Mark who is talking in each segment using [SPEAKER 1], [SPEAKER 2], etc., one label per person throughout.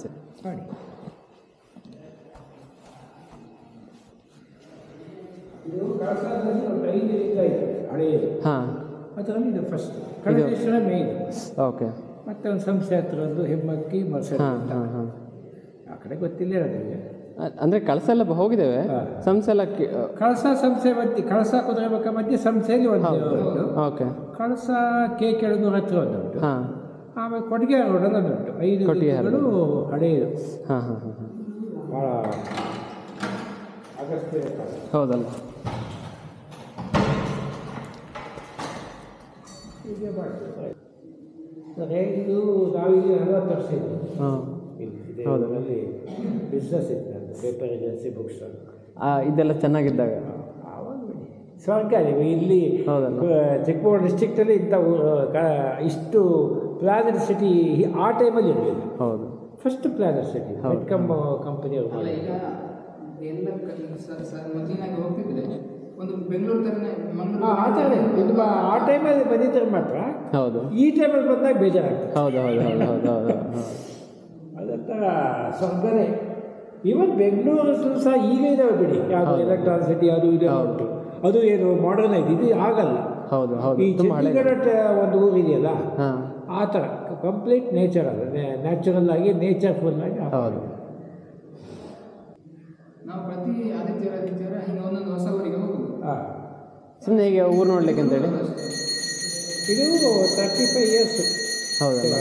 [SPEAKER 1] ಸರಿ ಸರಿ
[SPEAKER 2] ಮಾಡಿ. ಇದು ಕಳಸದಲ್ಲಿ ಒಂದು 5 ಲಿಂಗ ಇದೆ ಹಳೆಯದು.
[SPEAKER 1] ಹಾಂ,
[SPEAKER 2] ಅದರಲ್ಲಿ ಇದು ಫಸ್ಟ್ ಕಳಸೇಶ್ವರ ಮೇನ್.
[SPEAKER 1] ಓಕೆ.
[SPEAKER 2] ಮತ್ತೆ ಒಂದು ಸಂಸ್ಥೆ ಹತ್ರ ಒಂದು ಹೆಮ್ಮಕ್ಕಿ ಮಸಳೆ.
[SPEAKER 1] ಹಾಂ ಹಾಂ ಹಾಂ.
[SPEAKER 2] ಆ ಕಡೆ ಗೊತ್ತಿಲ್ಲ ನನಗೆ.
[SPEAKER 1] ಅಂದರೆ ಕಳಸ ಎಲ್ಲ ಹೋಗಿದ್ದೇವೆ, ಸಂಸ್ಥೆ ಎಲ್ಲ
[SPEAKER 2] ಕಳಸ ಸಂಸ್ಥೆ ಮಧ್ಯೆ, ಕಳಸ ಕುದುರೆಮುಖ ಮಧ್ಯೆ ಸಂಸ್ಥೆಯಲ್ಲಿ ಒಂದು ಉಂಟು.
[SPEAKER 1] ಓಕೆ.
[SPEAKER 2] ಕಳಸ ಕೆಳಗೂರು ಹತ್ರ ಒಂದು ಉಂಟು.
[SPEAKER 1] ಹಾಂ.
[SPEAKER 2] ಆಮೇಲೆ ಕೊಟ್ಟಿಗೆ ರೋಡಲ್ಲಿ ಒಂದು ಉಂಟು. 5 ಲಿಂಗಗಳು ಹಳೆಯದು.
[SPEAKER 1] ಹಾಂ ಹಾಂ ಹಾಂ ಹಾಂ.
[SPEAKER 2] ಭಾಳ ಅಗತ್ಯ.
[SPEAKER 1] ಹೌದಲ್ಲ.
[SPEAKER 2] ಹೀಗೆ ಮಾಡ್ತಾರೆ. ಇದು ನಾವಿಲ್ಲಿ 40 ವರ್ಷ ಇದ್ದೀವಿ.
[SPEAKER 1] ಹಾಂ,
[SPEAKER 2] ಹೌದಲ್ಲಿ ಬಿಸ್ನೆಸ್ ಇತ್ತು ನಂದು, ಪೇಪರ್ ಏಜೆನ್ಸಿ, ಬುಕ್ ಸ್ಟಾಲ್.
[SPEAKER 1] ಇದೆಲ್ಲ ಚೆನ್ನಾಗಿದ್ದಾಗ
[SPEAKER 2] ಆವಾಗ ಸ್ವರ್ಗ ಇಲ್ಲಿ ಚಿಕ್ಕಮಗಳೂರು ಡಿಸ್ಟ್ರಿಕ್ಟಲ್ಲಿ ಇಂಥ ಇಷ್ಟು ಪ್ಲಾನರ್ ಸಿಟಿ ಆ ಟೈಮಲ್ಲಿ ಇರಲಿಲ್ಲ.
[SPEAKER 1] ಹೌದು,
[SPEAKER 2] ಫಸ್ಟ್ ಪ್ಲಾನರ್ ಸಿಟಿ ಮೆಟ್ಕಮ್ ಕಂಪನಿಯವರು
[SPEAKER 3] ಎಲ್ಲ ಮೊದಲಿನಾಗಿ ಹೋಗ್ತಿದ್ರೆ ಒಂದು ಬೆಂಗಳೂರು ಥರನೇ ಮಂಗಳೂರು
[SPEAKER 2] ಆ ಥರ ಇದು ಆ ಟೈಮಲ್ಲಿ ಬಂದಿದ್ದರೆ ಮಾತ್ರ.
[SPEAKER 1] ಹೌದು,
[SPEAKER 2] ಈ ಟೈಮಲ್ಲಿ ಬಂದಾಗ ಬೇಜಾರಾಗ್ತದೆ.
[SPEAKER 1] ಹೌದು ಹೌದು ಹೌದು ಹೌದು ಹೌದು.
[SPEAKER 2] ಅದೊಂಥರ ಸ್ವರ್ಗನೇ. ಇವನ್ ಬೆಂಗಳೂರು ಸಹ ಈಗ ಇದಾವೆ ಬಿಡಿ, ಯಾವುದು ಎಲೆಕ್ಟ್ರಾನಿಸಿಟಿ ಅದು ಇದೆಲ್ಲ ಉಂಟು. ಅದು ಏನು ಮಾಡರ್ನ್ ಆಯ್ತು, ಇದು ಆಗಲ್ಲ.
[SPEAKER 1] ಹೌದು ಹೌದು.
[SPEAKER 2] ಈ ಚಂಡೀಗಢ ಒಂದು ಊರಿದೆಯಲ್ಲ,
[SPEAKER 1] ಹಾಂ,
[SPEAKER 2] ಆ ಥರ ಕಂಪ್ಲೀಟ್ ನೇಚರ್ ಅದು, ನ್ಯಾಚುರಲ್ ಆಗಿ ನೇಚರ್ಫುಲ್ ಆಗಿ.
[SPEAKER 1] ಹೌದು.
[SPEAKER 3] ನಾವು ಪ್ರತಿ ಆದಿತ್ಯವಾರ ಹೀಗೆ ಒಂದೊಂದು ಹೊಸ ಊರಿಗೆ ಹೋಗುದು.
[SPEAKER 2] ಹಾಂ,
[SPEAKER 1] ಸುಮ್ಮನೆ ಹೀಗೆ ಊರು ನೋಡ್ಲಿಕ್ಕೆ ಅಂತೇಳಿ.
[SPEAKER 2] ಇದು 35 ಇಯರ್ಸ್.
[SPEAKER 1] ಹೌದಲ್ಲ.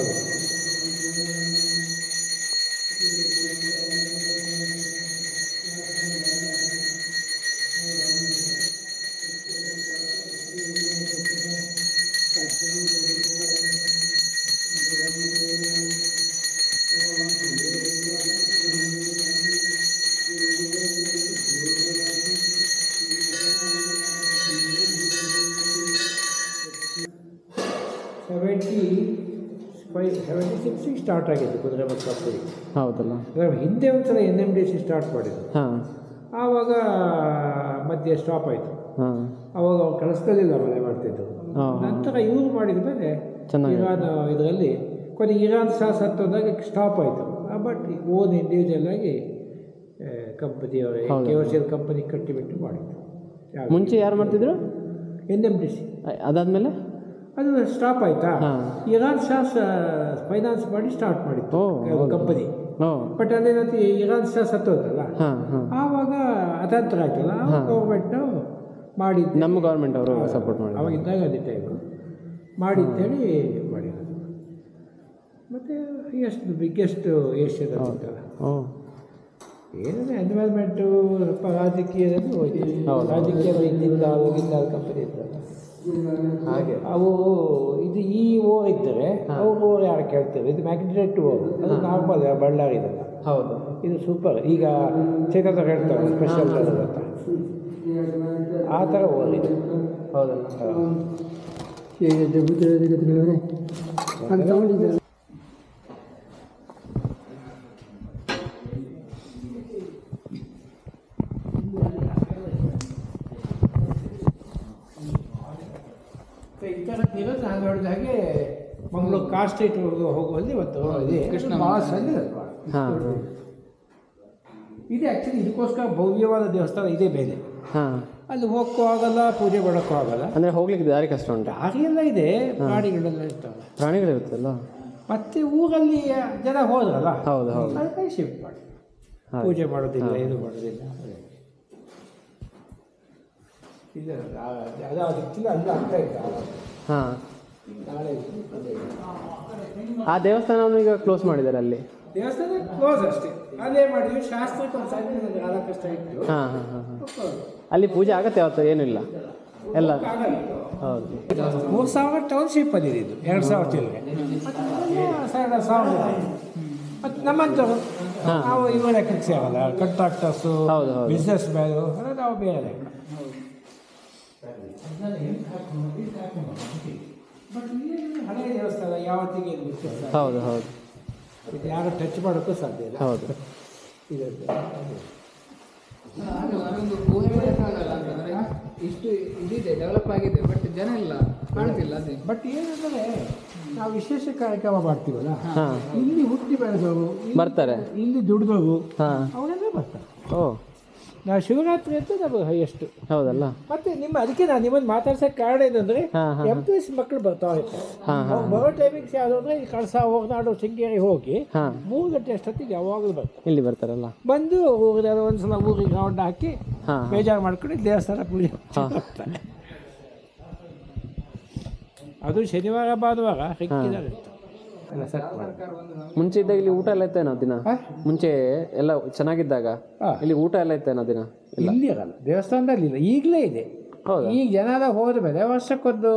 [SPEAKER 2] '76 ಸ್ಟಾರ್ಟ್ ಆಗಿದ್ದು ಕುದುರೆಮುಖ ಕಂಪನಿ.
[SPEAKER 1] ಹೌದಲ್ಲ.
[SPEAKER 2] ಹಿಂದೆ ಒಂದ್ಸಲ NMDC ಸ್ಟಾರ್ಟ್ ಮಾಡಿದ್ರು.
[SPEAKER 1] ಹಾಂ,
[SPEAKER 2] ಆವಾಗ ಮಧ್ಯೆ ಸ್ಟಾಪ್ ಆಯಿತು.
[SPEAKER 1] ಹಾಂ,
[SPEAKER 2] ಆವಾಗ ಅವ್ರು ಕಳಿಸ್ಕೊಳ್ಳಿಲ್ಲ, ಮನೆ ಮಾಡ್ತಿದ್ರು. ನಂತರ ಇವರು ಮಾಡಿದ ಮೇಲೆ ಇರಾನ್ ಇದರಲ್ಲಿ ಕೊನೆ ಇರಾನ್ ಸಹ ಸತ್ತೋದಾಗ ಸ್ಟಾಪ್ ಆಯಿತು. ಬಟ್ ಓನ್ ಇಂಡಿವಿಜುವಲ್ ಆಗಿ ಕಂಪನಿಯವರೇ KOCL ಕಂಪನಿ ಕಟ್ಟಿಬಿಟ್ಟು ಮಾಡಿದ್ರು.
[SPEAKER 1] ಮುಂಚೆ ಯಾರು ಮಾಡ್ತಿದ್ರು?
[SPEAKER 2] NMDC.
[SPEAKER 1] ಅದಾದಮೇಲೆ
[SPEAKER 2] ಅದು ಸ್ಟಾಪ್ ಆಯಿತಾ. ಇರಾನ್ ಸಹ ಫೈನಾನ್ಸ್ ಮಾಡಿ ಸ್ಟಾರ್ಟ್ ಮಾಡಿತ್ತು ಕಂಪನಿ. ಬಟ್ ಅದೇನಂತ ಇರಾನ್ ಸಹ ಸತ್ತೋದ್ರಲ್ಲ, ಆವಾಗ ಅತಂತ್ರ ಆಯ್ತಲ್ಲ, ಗೌರ್ಮೆಂಟ್ ಮಾಡಿದ್ದು.
[SPEAKER 1] ನಮ್ಮ ಗೌರ್ಮೆಂಟ್ ಅವರು ಸಪೋರ್ಟ್ ಮಾಡಿ
[SPEAKER 2] ಅವಾಗ ಇದ್ದಾಗ ಅದೇ ಟೈಮು ಮಾಡಿದ್ದೇಳಿ ಮಾಡಿರೋದು. ಮತ್ತು ಎಷ್ಟು ಬಿಗ್ಗೆಸ್ಟ್ ಏಷ್ಯಾದಲ್ಲಿ ಉಂಟಲ್ಲ, ಏನಂದರೆ ಎನ್ವೈರ್ಮೆಂಟು ಸ್ವಲ್ಪ ರಾಜಕೀಯದಲ್ಲಿ ಹೋಯ್ತು. ರಾಜಕೀಯ ಇದ್ದಿಲ್ಲ, ಹೋಗಿದ್ದ ಕಂಪನಿ ಇದ್ದಲ್ಲ ಹಾಗೆ. ಅವು ಇದು ಈ ಓರ್ ಇದ್ದರೆ ಅವ್ರು ಓರ್ ಯಾರು ಕೇಳ್ತೇವೆ. ಇದು ಮ್ಯಾಗ್ನೆಟ್ ಓರ್, ಅದು ನಾರ್ಮಲ್ ಬಳ್ಳಾರಿದಲ್ಲ.
[SPEAKER 1] ಹೌದು,
[SPEAKER 2] ಇದು ಸೂಪರ್. ಈಗ ಚೈನಾದ ಹೇಳ್ತಾರೆ ಸ್ಪೆಷಲ್ ಅಂತ, ಆ ಥರ ಓರ್ ಇದು.
[SPEAKER 1] ಹೌದಲ್ಲ.
[SPEAKER 2] ಈ ಥರ ಇರೋದು ನಾನು ನೋಡಿದ ಹಾಗೆ ಮಂಗಳೂರು ಕಾರ್ ಸ್ಟ್ರೀಟ್ವರೆಗೂ ಹೋಗುವಲ್ಲಿ ಇವತ್ತು ಕೃಷ್ಣ ಭಾಳ ಸಣ್ಣ ಇದೆ. ಆ್ಯಕ್ಚುಲಿ ಇದಕ್ಕೋಸ್ಕರ ಭವ್ಯವಾದ ದೇವಸ್ಥಾನ ಇದೇ ಬೇರೆ. ಅಲ್ಲಿ ಹೋಗೋಕ್ಕೂ ಆಗಲ್ಲ, ಪೂಜೆ ಮಾಡೋಕ್ಕೂ ಆಗಲ್ಲ.
[SPEAKER 1] ಅಂದರೆ ಹೋಗ್ಲಿಕ್ಕೆ ದಾರಿ ಕಷ್ಟ ಉಂಟು.
[SPEAKER 2] ದಾರಿಯೆಲ್ಲ ಇದೆ, ಪ್ರಾಣಿಗಳೆಲ್ಲ ಇರ್ತಾವೆ,
[SPEAKER 1] ಪ್ರಾಣಿಗಳಿರುತ್ತಲ್ಲ.
[SPEAKER 2] ಮತ್ತೆ ಊರಲ್ಲಿ ಜನ ಹೋದ್ರಲ್ಲ,
[SPEAKER 1] ಹೌದು ಹೌದು,
[SPEAKER 2] ಅದಕ್ಕೆ ಶಿಫ್ಟ್ ಮಾಡಿ ಪೂಜೆ ಮಾಡೋದಿಲ್ಲ, ಏನು ಮಾಡೋದಿಲ್ಲ. ಇಲ್ಲ ಅದು ಅದಕ್ಕಿಲ್ಲ ಅಲ್ಲಿ ಆಗ್ತಾ ಇದ್ದ.
[SPEAKER 1] ಹಾಂ,
[SPEAKER 2] ನಾಳೆ
[SPEAKER 1] ಆ ದೇವಸ್ಥಾನವನ್ನು ಈಗ ಕ್ಲೋಸ್ ಮಾಡಿದ್ದಾರೆ. ಅಲ್ಲಿ
[SPEAKER 2] ದೇವಸ್ಥಾನ ಕ್ಲೋಸ್ ಅಷ್ಟೇ, ಅಲ್ಲೇ ಮಾಡಿದ್ವಿ. ಶಾಸ್ತ್ರಕ್ಕೆ ಒಂದು ಸಾಧ್ಯ ಕಾಲ ಕಷ್ಟ ಇತ್ತು.
[SPEAKER 1] ಹಾಂ ಹಾಂ ಹಾಂ ಹಾಂ. ಅಲ್ಲಿ ಪೂಜೆ ಆಗತ್ತೆ ಅವತ್ತು? ಏನಿಲ್ಲ ಎಲ್ಲ. ಹೌದು,
[SPEAKER 2] 3000 ಟೌನ್ಶಿಪ್ಪಲ್ಲಿ ಇದು 2000 ಚಿಲ್ಲರೆ. ಮತ್ತು ನಮ್ಮಂಥವ್ರು ನಾವು ಇವ ಲೆಕ್ಕಕ್ಕೆ ಸೇರಲ್ಲ. ಕಾಂಟ್ರಾಕ್ಟರ್ಸು, ಬಿಸ್ನೆಸ್ ಮ್ಯಾನು, ಅಂದರೆ ನಾವು ಬೇರೆ ಲೆಕ್ಕ. ಬಟ್ ಹಳೆಯ ದೇವಸ್ಥಾನ ಯಾವತ್ತಿಗೆ
[SPEAKER 1] ಹೌದು ಹೌದು,
[SPEAKER 2] ಇದು ಯಾರು ಟಚ್ ಮಾಡೋಕ್ಕೂ ಸಾಧ್ಯ ಇಲ್ಲ.
[SPEAKER 1] ಹೌದು.
[SPEAKER 3] ನಾವೊಂದು ಊಹೆ ಮಾಡೋಕ್ಕಾಗಲ್ಲ ಅಂತಂದರೆ ಇಷ್ಟು ಇದಿದೆ, ಡೆವಲಪ್ ಆಗಿದೆ, ಬಟ್ ಜನ ಇಲ್ಲ, ಕಾಣ್ತಿಲ್ಲ ಅದೇ.
[SPEAKER 2] ಬಟ್ ಏನಂದರೆ ನಾವು ವಿಶೇಷ ಕಾರ್ಯಕ್ರಮ ಮಾಡ್ತೀವಲ್ಲ,
[SPEAKER 1] ಹಾಂ
[SPEAKER 2] ಇಲ್ಲಿ ಹುಟ್ಟಿ ಬೆಳೆದವರು,
[SPEAKER 1] ಬರ್ತಾರೆ.
[SPEAKER 2] ಇಲ್ಲಿ ದುಡಿದವರು
[SPEAKER 1] ಹಾಂ
[SPEAKER 2] ಅವರೆಲ್ಲ ಬರ್ತಾರೆ.
[SPEAKER 1] ಓ
[SPEAKER 2] ನಾವು ಶಿವರಾತ್ರಿ ಅಂತ ನಮಗೆ ಹೈಯೆಸ್ಟ್.
[SPEAKER 1] ಹೌದಲ್ಲ.
[SPEAKER 2] ಮತ್ತೆ ಅದಕ್ಕೆ ನಾನು ನಿಮ್ಮನ್ನು ಮಾತಾಡ್ಸೋಕ್ಕೆ ಕಾರಣ ಏನಂದರೆ,
[SPEAKER 1] ಹಾಂ ಹಾಂ
[SPEAKER 2] ಎಂಪ್ಲಾಯೀಸ್ ಮಕ್ಕಳು ಬರ್ತಾ ಇರ್ತಾರೆ.
[SPEAKER 1] ಹಾಂ ಹಾಂ
[SPEAKER 2] ಬರೋ ಟೈಮಿಂಗ್ಸ್ ಯಾವುದು ಅಂದರೆ ಈ ಕಳಸ, ಹೋಗನಾಡು, ಶೃಂಗೇರಿ ಹೋಗಿ
[SPEAKER 1] ಹಾಂ
[SPEAKER 2] 3 ಗಂಟೆ ಅಷ್ಟೊತ್ತಿಗೆ ಯಾವಾಗಲೂ ಬರ್ತಾರೆ.
[SPEAKER 1] ಇಲ್ಲಿ ಬರ್ತಾರಲ್ಲ.
[SPEAKER 2] ಬಂದು ಊರಿನ ಒಂದ್ಸಲ ಊರಿಗೆ ರೌಂಡ್ ಹಾಕಿ
[SPEAKER 1] ಹಾಂ
[SPEAKER 2] ಬೇಜಾರು ಮಾಡ್ಕೊಂಡು ದೇವಸ್ಥಾನ ಪೂಜೆ
[SPEAKER 1] ಹಾಂ
[SPEAKER 2] ಮಾಡ್ತಾರೆ. ಅದು ಶನಿವಾರ ಭಾನುವಾರ ಸಿಕ್ಕಿದ್ದಾರೆ ಎಲ್ಲ ಸೆಟ್ ಮಾಡಿ.
[SPEAKER 1] ಮುಂಚೆ ಇದ್ದಾಗ ಇಲ್ಲಿ ಊಟ ಎಲ್ಲ ಇತ್ತೇನೋ ದಿನ? ಮುಂಚೆ ಎಲ್ಲ ಚೆನ್ನಾಗಿದ್ದಾಗ ಇಲ್ಲಿ ಊಟ ಎಲ್ಲ ಇತ್ತೇನೋ ದಿನ?
[SPEAKER 2] ಇಲ್ಲಿ ಇರಲ್ಲ, ದೇವಸ್ಥಾನದಲ್ಲಿ ಇಲ್ಲ, ಈಗಲೇ ಇದೆ.
[SPEAKER 1] ಹೌದಾ?
[SPEAKER 2] ಈಗ ಜನ ಎಲ್ಲ ಹೋದ ಮೇಲೆ ವರ್ಷಕ್ಕೊಂದು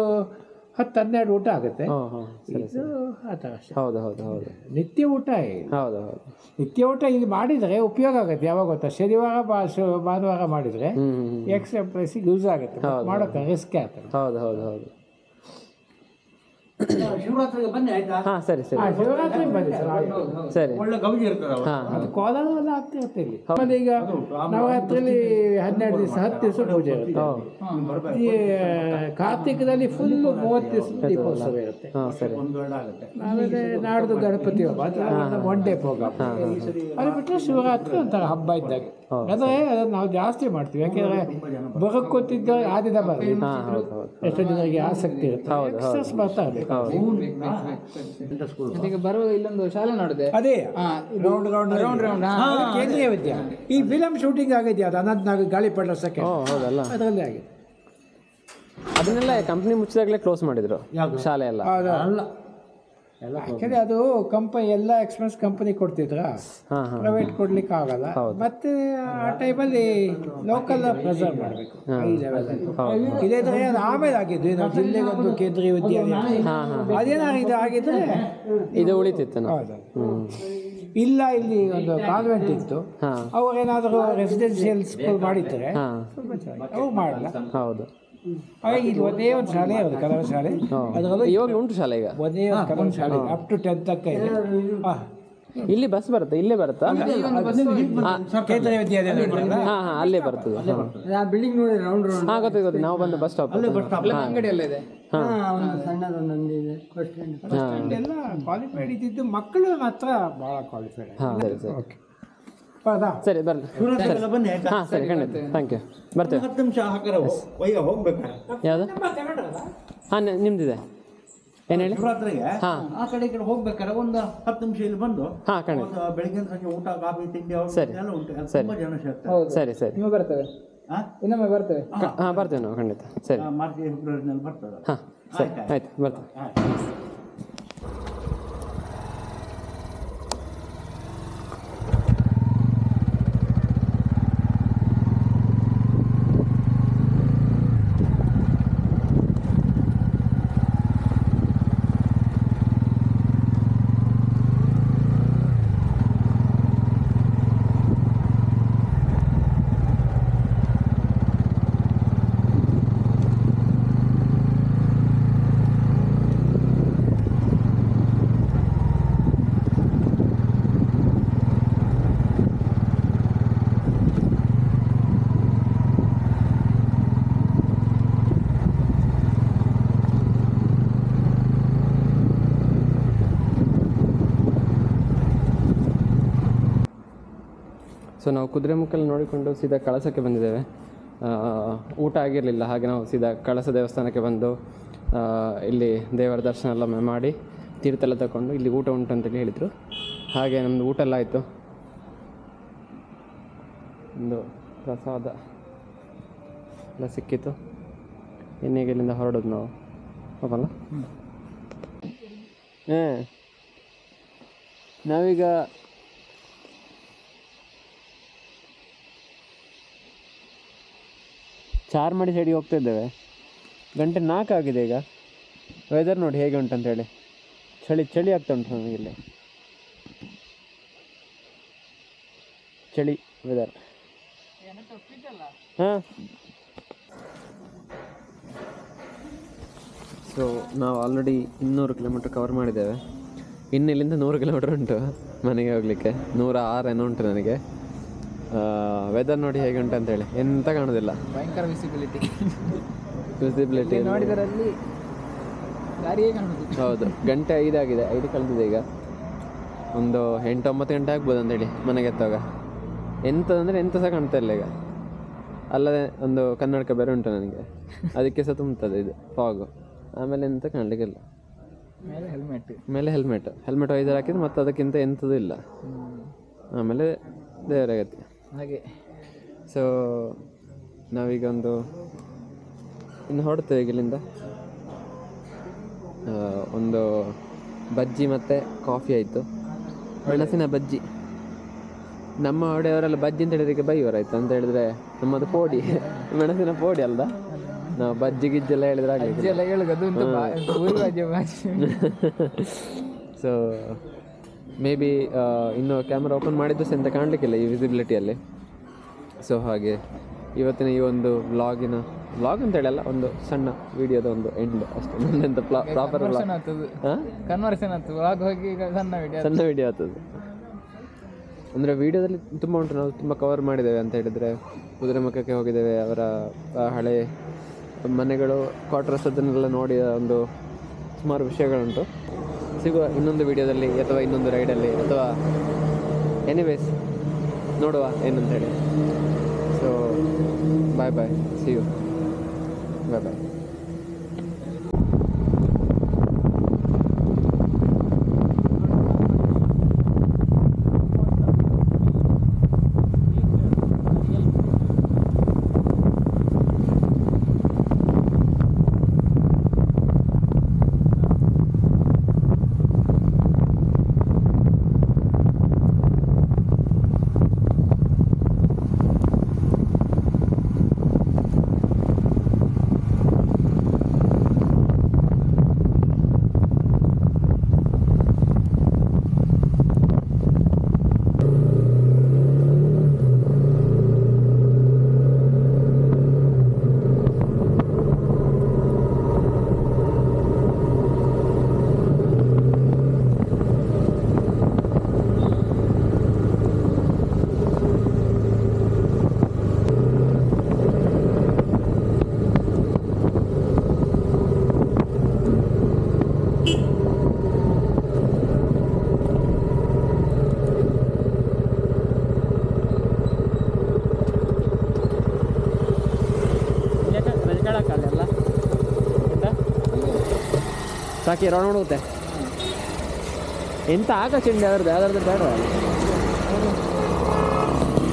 [SPEAKER 2] 10-12 ಊಟ ಆಗುತ್ತೆ.
[SPEAKER 1] ಹಾಂ ಹಾಂ ಸರಿ
[SPEAKER 2] ಇದು ಆ ಥರ ಅಷ್ಟೇ.
[SPEAKER 1] ಹೌದು ಹೌದು ಹೌದು
[SPEAKER 2] ನಿತ್ಯ ಊಟ ಇಲ್ಲ.
[SPEAKER 1] ಹೌದು ಹೌದು.
[SPEAKER 2] ನಿತ್ಯ ಊಟ ಇಲ್ಲಿ ಮಾಡಿದರೆ ಉಪಯೋಗ ಆಗುತ್ತೆ. ಯಾವಾಗ ಗೊತ್ತಾ, ಶನಿವಾರ ಭಾನುವಾರ ಮಾಡಿದರೆ
[SPEAKER 1] ಹ್ಞೂ
[SPEAKER 2] ಎಕ್ಸ್ಟ್ರಾ ಪ್ರೈಸಿಗೆ ಯೂಸ್ ಆಗುತ್ತೆ. ಮಾಡೋಕ್ಕೆ ರಿಸ್ಕ್ ಆಗ್ತದೆ.
[SPEAKER 1] ಹೌದು ಹೌದು ಹೌದು.
[SPEAKER 4] ಶಿವರಾತ್ರಿಗೆ ಬನ್ನಿ ಆಯ್ತಾ?
[SPEAKER 1] ಹಾಂ ಸರಿ ಸರಿ
[SPEAKER 2] ಶಿವರಾತ್ರಿ ಬನ್ನಿ ಸರ್.
[SPEAKER 1] ಸರಿ.
[SPEAKER 4] ಒಳ್ಳೆ ಗೌಜಿ ಇರ್ತದೆ.
[SPEAKER 1] ಹಾಂ
[SPEAKER 2] ಅದು ಕೋಲಾರ ಎಲ್ಲ ಆಗ್ತಿರುತ್ತೆ ಇಲ್ಲಿ. ಆಮೇಲೆ ಈಗ ನವರಾತ್ರಿಲಿ 12 ದಿವಸ 10 ದಿವಸ ಪೂಜೆ ಇರುತ್ತೆ. ಈ ಕಾರ್ತಿಕದಲ್ಲಿ ಫುಲ್ಲು 30 ದಿವಸ ದೀಪೋತ್ಸವ ಇರುತ್ತೆ.
[SPEAKER 1] ಹಾಂ ಸರಿ.
[SPEAKER 2] ಆಮೇಲೆ ನಾಡ್ದು ಗಣಪತಿ ಹಬ್ಬ, ಅದು 1 ಡೇ ಪ್ರೋಗ್ರಾಮ್. ಅದು ಬಿಟ್ಟರೆ ಶಿವರಾತ್ರಿ ಒಂಥರ ಹಬ್ಬ ಇದ್ದಾಗೆ. ಅಂದರೆ ಅದನ್ನು ನಾವು ಜಾಸ್ತಿ ಮಾಡ್ತೀವಿ. ಯಾಕೆಂದರೆ ಬರೋಕ್ಕೆ ಗೊತ್ತಿದ್ದ ಆ ದಿನ ಬರಲಿ,
[SPEAKER 1] ಹಾಂ ಹೌದು ಹೌದು
[SPEAKER 2] ಎಷ್ಟೋ ಜನರಿಗೆ ಆಸಕ್ತಿ ಇರುತ್ತೆ, ಎಕ್ಸ್ಟ್ರಾಸ್ ಬರ್ತಾ ಇರಬೇಕು.
[SPEAKER 3] ಈಗ ಬರುವಾಗ ಇಲ್ಲೊಂದು ಶಾಲೆ ನೋಡಿದೆ.
[SPEAKER 2] ಅದೇ ರೌಂಡ್ ಕೇಂದ್ರೀಯ ವಿದ್ಯಾ. ಈ ಫಿಲಮ್ ಶೂಟಿಂಗ್ ಆಗಿದೆಯಾ ಅದು ಅನಂತನಾಗ್ ಗಾಳಿಪಟ ಸೆಕೆಂಡ್,
[SPEAKER 1] ಓ ಹೌದಲ್ಲ.
[SPEAKER 2] ಅದರಲ್ಲಿ ಆಗಿದೆ.
[SPEAKER 1] ಅದನ್ನೆಲ್ಲ ಕಂಪ್ನಿ ಮುಚ್ಚಿದಾಗಲೇ ಕ್ಲೋಸ್ ಮಾಡಿದ್ರು ಶಾಲೆ ಎಲ್ಲ.
[SPEAKER 2] ಅಲ್ಲ ಆ್ಯಕ್ಚುಲಿ ಅದು ಕಂಪನಿ ಎಲ್ಲ ಎಕ್ಸ್ಪೆನ್ಸ್ ಕಂಪನಿ ಕೊಡ್ತಿದ್ರ,
[SPEAKER 1] ಹಾಂ ಹಾಂ
[SPEAKER 2] ಪ್ರೈವೇಟ್ ಕೊಡ್ಲಿಕ್ಕೆ ಆಗಲ್ಲ. ಮತ್ತೆ ಆ ಟೈಮಲ್ಲಿ ಲೋಕಲ್ ಪ್ರೆಸರ್ವ್ ಮಾಡಬೇಕು ಈ ಲೆವೆಲಲ್ಲಿ. ಇಲ್ಲದ್ರೆ ಅದು ಆಮೇಲೆ ಆಗಿದ್ದು, ನಾವು ಜಿಲ್ಲೆಗೊಂದು ಕೇಂದ್ರೀಯ ವಿದ್ಯಾಲಯ ಅದೇನಾಗಿದೆ ಆಗಿದ್ರೆ
[SPEAKER 1] ಇದು ಉಳಿತಿತ್ತು.
[SPEAKER 2] ಹೌದು. ಇಲ್ಲ ಇಲ್ಲಿ ಒಂದು ಕಾನ್ವೆಂಟ್ ಇತ್ತು,
[SPEAKER 1] ಹಾಂ
[SPEAKER 2] ಅವ್ರೇನಾದರೂ ರೆಸಿಡೆನ್ಷಿಯಲ್ ಸ್ಕೂಲ್ ಮಾಡಿದ್ದಾರೆ
[SPEAKER 1] ಹಾಂ
[SPEAKER 2] ಸ್ವಲ್ಪ ಚೆನ್ನಾಗಿ, ಅವು ಮಾಡಲ್ಲ.
[SPEAKER 1] ಹೌದು.
[SPEAKER 2] ಹಾಗಾಗಿ ಇಲ್ಲಿ ಒಂದೇ ಒಂದು ಶಾಲೆ ಇರೋದು, ಕನ್ನಡ ಶಾಲೆ. ಅದರಲ್ಲೂ
[SPEAKER 1] ಇವಾಗಲೂ ಉಂಟು ಶಾಲೆ ಈಗ?
[SPEAKER 2] ಒಂದೇ ಒಂದು ಕನ್ನಡ ಶಾಲೆ ಅಪ್ ಟು 10th ತನಕ ಇದೆ.
[SPEAKER 1] ಇಲ್ಲಿ ಬಸ್ ಬರುತ್ತೆ, ಇಲ್ಲೇ ಬರುತ್ತಾ?
[SPEAKER 2] ಕೇಂದ್ರೀಯ ವಿದ್ಯಾಲಯ
[SPEAKER 1] ಹಾಂ ಹಾಂ ಅಲ್ಲೇ ಬರ್ತದೆ.
[SPEAKER 4] ಬಿಲ್ಡಿಂಗ್ ನೋಡಿ ರೌಂಡ್ ರೌಂಡ್.
[SPEAKER 1] ಹಾಂ ಗೊತ್ತಾಯ್ತು, ನಾವು ಬಂದು ಬಸ್ ಸ್ಟಾಪ್.
[SPEAKER 3] ಅಂಗಡಿ ಎಲ್ಲ ಇದೆ.
[SPEAKER 4] ಒಂದು ಸಣ್ಣದೊಂದು ಇದೆ ಬಸ್ ಸ್ಟ್ಯಾಂಡ್.
[SPEAKER 2] ಎಲ್ಲ ಕ್ವಾಲಿಫೈಡ್ ಇದ್ದಿದ್ದು, ಮಕ್ಕಳು ಮಾತ್ರ ಭಾಳ ಕ್ವಾಲಿಫೈಡ್.
[SPEAKER 1] ಹಾಂ ಸರಿ ಸರಿ
[SPEAKER 2] ಹೌದಾ?
[SPEAKER 1] ಸರಿ ಬರ್ಲಿ.
[SPEAKER 4] ಬನ್ನಿ ಆಯ್ತಾ?
[SPEAKER 1] ಹಾಂ ಸರಿ ಖಂಡಿತ, ಥ್ಯಾಂಕ್ ಯು. ಬರ್ತೇವೆ.
[SPEAKER 4] 10 ನಿಮಿಷ ಹಾಕರ ಹೋಗ್ಬೇಕಾ?
[SPEAKER 1] ಯಾವುದು? ಹಾಂ ನಿಮ್ದಿದೆ. ಏನು ಹೇಳಿ?
[SPEAKER 4] ಶಿವರಾತ್ರಿಗೆ
[SPEAKER 1] ಹಾಂ
[SPEAKER 4] ಆ ಕಡೆ ಈ ಕಡೆ ಹೋಗ್ಬೇಕಾರೆ ಒಂದು 10 ನಿಮಿಷ ಇಲ್ಲಿ ಬಂದು
[SPEAKER 1] ಹಾಂ ಖಂಡಿತ.
[SPEAKER 4] ಬೆಳಿಗ್ಗೆ ಸಂಜೆ ಊಟ, ಕಾಫಿ, ತಿಂಡಿ
[SPEAKER 1] ಸರಿ.
[SPEAKER 4] ಎಲ್ಲ ಉಂಟು.
[SPEAKER 1] ಸರಿ.
[SPEAKER 4] ತುಂಬಾ ಜನ ಸೇರ್ತಾರೆ.
[SPEAKER 1] ಸರಿ ಸರಿ
[SPEAKER 3] ಇನ್ನೊಮ್ಮೆ ಬರ್ತೇವೆ.
[SPEAKER 1] ಹಾಂ ಬರ್ತೇವೆ ನಾವು ಖಂಡಿತ. ಸರಿ
[SPEAKER 4] ಮಾರ್ಚ್ ಫೆಬ್ರವರಿನಲ್ಲಿ ಬರ್ತದೆ.
[SPEAKER 1] ಹಾಂ ಸರಿ ಆಯ್ತು ಬರ್ತೇವೆ. ಸೊ ನಾವು ಕುದುರೆಮುಖಲ್ಲಿ ನೋಡಿಕೊಂಡು ಸೀದಾ ಕಳಸಕ್ಕೆ ಬಂದಿದ್ದೇವೆ. ಊಟ ಆಗಿರಲಿಲ್ಲ, ಹಾಗೆ ನಾವು ಸೀದಾ ಕಳಸ ದೇವಸ್ಥಾನಕ್ಕೆ ಬಂದು ಇಲ್ಲಿ ದೇವರ ದರ್ಶನ ಎಲ್ಲ ಮಾಡಿ ತೀರ್ಥ ಎಲ್ಲ ತಗೊಂಡು ಇಲ್ಲಿ ಊಟ ಉಂಟು ಅಂತೇಳಿ ಹೇಳಿದರು. ಹಾಗೆ ನಮ್ಮದು ಊಟ ಎಲ್ಲ ಆಯಿತು. ಒಂದು ಪ್ರಸಾದ ಎಲ್ಲ ಸಿಕ್ಕಿತ್ತು. ಇನ್ನೀಗ ಇಲ್ಲಿಂದ ಹೊರಡೋದು ನಾವು. ಹೋಗಲ್ಲ ನಾವೀಗ ಚಾರ್ಮಾಡಿ ಸೈಡಿಗೆ ಹೋಗ್ತಾ ಇದ್ದೇವೆ. 4 ಆಗಿದೆ ಈಗ. ವೆದರ್ ನೋಡಿ ಹೇಗೆ ಉಂಟಂತ ಹೇಳಿ. ಚಳಿ ಆಗ್ತಾ ಉಂಟು ನಮಗಿಲ್ಲಿ. ಚಳಿ ವೆದರ್. ಹಾಂ ಸೊ ನಾವು ಆಲ್ರೆಡಿ 200 ಕಿಲೋಮೀಟ್ರ್ ಕವರ್ ಮಾಡಿದ್ದೇವೆ. ಇನ್ನು ಇಲ್ಲಿಂದ 100 ಕಿಲೋಮೀಟ್ರ್ ಉಂಟು ಮನೆಗೆ ಹೋಗಲಿಕ್ಕೆ. 106 ಏನೋ ಉಂಟು ನನಗೆ. ವೆದರ್ ನೋಡಿ ಹೇಗೆ ಉಂಟು ಅಂತೇಳಿ ಎಂತ ಕಾಣೋದಿಲ್ಲ.
[SPEAKER 3] ಭಯಂಕರ ವಿಸಿಬಿಲಿಟಿ
[SPEAKER 1] ನೋಡಿದರಲ್ಲಿ
[SPEAKER 3] ದಾರಿಯೇ ಕಾಣುದು.
[SPEAKER 1] ಹೌದು, ಗಂಟೆ 5 ಆಗಿದೆ, 5 ಕಳೆದಿದೆ ಈಗ. ಒಂದು 8-9 ಗಂಟೆ ಆಗ್ಬೋದು ಅಂತೇಳಿ ಮನೆಗೆ ಎತ್ತುವಾಗ. ಎಂಥದಂದರೆ ಎಂಥ ಸಹ ಕಾಣ್ತಾ ಇಲ್ಲ ಈಗ. ಅಲ್ಲದೆ ಒಂದು ಕನ್ನಡಕ ಬೇರೆ ಉಂಟು ನನಗೆ, ಅದಕ್ಕೆ ಸಹ ತುಂಬ್ತದೆ ಇದು ಫಾಗು. ಆಮೇಲೆ ಎಂತ ಕಾಣಲಿಕ್ಕಿಲ್ಲ. ಮೇಲೆ ಹೆಲ್ಮೆಟ್ ವೈಸರ್ ಹಾಕಿದ್ರೆ ಮತ್ತೆ ಅದಕ್ಕಿಂತ ಎಂಥದ್ದು ಇಲ್ಲ. ಆಮೇಲೆ ದೇವರ ಗತಿ
[SPEAKER 3] ಹಾಗೆ.
[SPEAKER 1] ಸೊ ನಾವೀಗ ಇನ್ನು ಹೊರಡ್ತೇವೆ ಈಗ ಇಲ್ಲಿಂದ. ಒಂದು ಬಜ್ಜಿ ಮತ್ತು ಕಾಫಿ ಆಯಿತು. ಮೆಣಸಿನ ಬಜ್ಜಿ. ನಮ್ಮ ಹೊಡೆಯವರೆಲ್ಲ ಬಜ್ಜಿ ಅಂತ ಹೇಳಿದಕ್ಕೆ ಬೈವರಾಯ್ತು. ಅಂತ ಹೇಳಿದ್ರೆ ನಮ್ಮದು ಪೋಡಿ, ಮೆಣಸಿನ ಪೋಡಿ ಅಲ್ದ. ನಾವು ಬಜ್ಜಿ ಗಿಜ್ಜೆಲ್ಲ ಹೇಳಿದ್ರೆ ಸೊ ಮೇ ಬಿ ಇನ್ನು ಕ್ಯಾಮ್ರಾ ಓಪನ್ ಮಾಡಿದ್ದು ಸಹ ಎಂತ ಕಾಣಲಿಕ್ಕಿಲ್ಲ ಈ ವಿಸಿಬಿಲಿಟಿಯಲ್ಲಿ. ಸೊ ಹಾಗೆ ಇವತ್ತಿನ ಈ ಒಂದು ವ್ಲಾಗ್ ಅಂತ ಹೇಳಲ್ಲ, ಒಂದು ಸಣ್ಣ ವಿಡಿಯೋದ ಒಂದು ಎಂಡ್ ಅಷ್ಟೇ. ನನ್ನಂತ ಪ್ರಾಪರ್ ಸಣ್ಣ ವಿಡಿಯೋ ಆಗ್ತದೆ. ಅಂದರೆ ವಿಡಿಯೋದಲ್ಲಿ ತುಂಬ ಉಂಟು, ನಾವು ತುಂಬ ಕವರ್ ಮಾಡಿದ್ದೇವೆ. ಅಂತ ಹೇಳಿದರೆ ಕುದುರೆಮುಖಕ್ಕೆ ಹೋಗಿದ್ದೇವೆ, ಅವರ ಹಳೆ ಮನೆಗಳು, ಕ್ವಾರ್ಟರ್ಸ್, ಅದನ್ನೆಲ್ಲ ನೋಡಿ ಒಂದು ಸುಮಾರು ವಿಷಯಗಳುಂಟು. ಸಿಗುವ ಇನ್ನೊಂದು ವಿಡಿಯೋದಲ್ಲಿ ಅಥವಾ ಇನ್ನೊಂದು ರೈಡಲ್ಲಿ, ಅಥವಾ ಎನಿವೇಸ್ ನೋಡುವ ಏನಂತ ಹೇಳಿ. ಸೊ ಬಾಯ್, ಸಿ ಯು, ಬಾಯ್. ಸಾಕಿ ರೌಂಡ್ ಹೋಗುತ್ತೆ. ಎಂತ ಆಕಾಶ ಅವ್ರದ್ದು ಯಾವ್ದಾದ್ರು ಬೇಡ.